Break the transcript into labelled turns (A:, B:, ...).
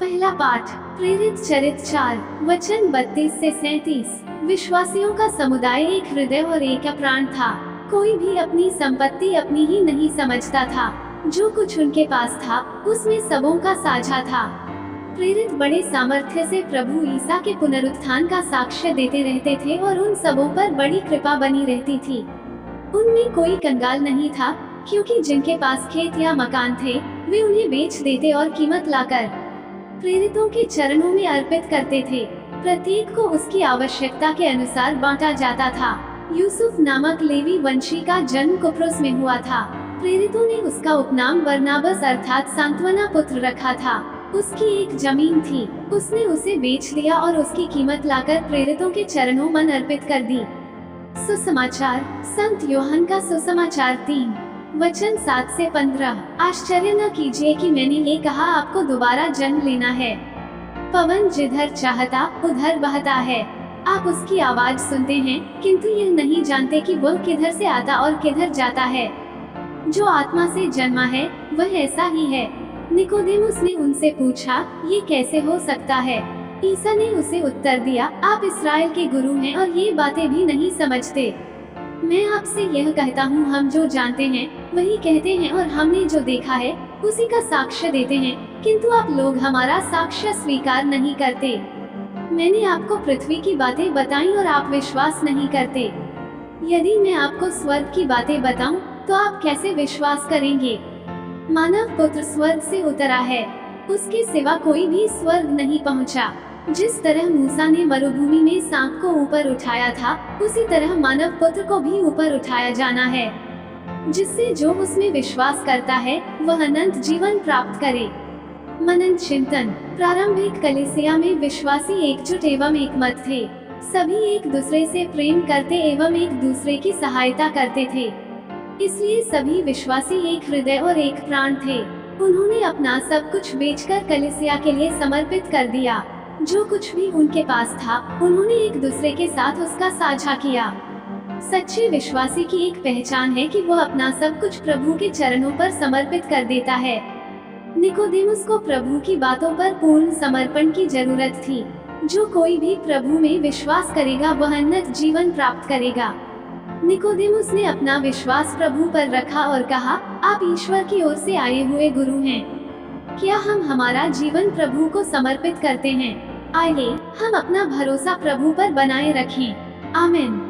A: पहला पाठ, प्रेरित चरित्र 4 वचन 32 से 37। विश्वासियों का समुदाय एक हृदय और एक प्राण था। कोई भी अपनी संपत्ति अपनी ही नहीं समझता था। जो कुछ उनके पास था उसमें सबों का साझा था। प्रेरित बड़े सामर्थ्य से प्रभु ईसा के पुनरुत्थान का साक्ष्य देते रहते थे और उन सबों पर बड़ी कृपा बनी रहती थी। उनमें कोई कंगाल नहीं था, क्योंकि जिनके पास खेत या मकान थे वे उन्हें बेच देते और कीमत लाकर प्रेरितों के चरणों में अर्पित करते थे। प्रत्येक को उसकी आवश्यकता के अनुसार बांटा जाता था। यूसुफ नामक लेवी वंशी का जन्म कुप्रोस में हुआ था। प्रेरितों ने उसका उपनाम बरनाबस अर्थात सांत्वना पुत्र रखा था। उसकी एक जमीन थी, उसने उसे बेच दिया और उसकी कीमत लाकर प्रेरितों के चरणों में अर्पित कर दी। सुसमाचार, संत योहन का सुसमाचार 3 वचन 7 से 15। आश्चर्य न कीजिए कि मैंने ये कहा आपको दोबारा जन्म लेना है। पवन जिधर चाहता उधर बहता है। आप उसकी आवाज सुनते हैं, किंतु यह नहीं जानते कि वह किधर से आता और किधर जाता है। जो आत्मा से जन्मा है वह ऐसा ही है। निकोदेमुस ने उनसे पूछा, ये कैसे हो सकता है? ईसा ने उसे उत्तर दिया, आप इस्राएल के गुरु हैं और ये बातें भी नहीं समझते। मैं आपसे यह कहता हूँ, हम जो जानते हैं वही कहते हैं और हमने जो देखा है उसी का साक्ष्य देते हैं, किंतु आप लोग हमारा साक्ष्य स्वीकार नहीं करते। मैंने आपको पृथ्वी की बातें बताई और आप विश्वास नहीं करते। यदि मैं आपको स्वर्ग की बातें बताऊं, तो आप कैसे विश्वास करेंगे? मानव पुत्र स्वर्ग से उतरा है, उसके सिवा कोई भी स्वर्ग नहीं पहुंचा। जिस तरह मूसा ने मरुभूमि में सांप को ऊपर उठाया था, उसी तरह मानव पुत्र को भी ऊपर उठाया जाना है, जिससे जो उसमें विश्वास करता है वह अनंत जीवन प्राप्त करे। मनन चिंतन। प्रारंभिक कलीसिया में विश्वासी एकजुट एवं एकमत थे। सभी एक दूसरे से प्रेम करते एवं एक दूसरे की सहायता करते थे। इसलिए सभी विश्वासी एक हृदय और एक प्राण थे। उन्होंने अपना सब कुछ बेचकर कलीसिया के लिए समर्पित कर दिया। जो कुछ भी उनके पास था उन्होंने एक दूसरे के साथ उसका साझा किया। सच्चे विश्वासी की एक पहचान है कि वह अपना सब कुछ प्रभु के चरणों पर समर्पित कर देता है। निकोदेमुस को प्रभु की बातों पर पूर्ण समर्पण की जरूरत थी। जो कोई भी प्रभु में विश्वास करेगा वह अनंत जीवन प्राप्त करेगा। निकोदेमुस ने अपना विश्वास प्रभु पर रखा और कहा, आप ईश्वर की ओर से आए हुए गुरु हैं। क्या हम हमारा जीवन प्रभु को समर्पित करते हैं? आइए हम अपना भरोसा प्रभु पर बनाए रखें। आमीन।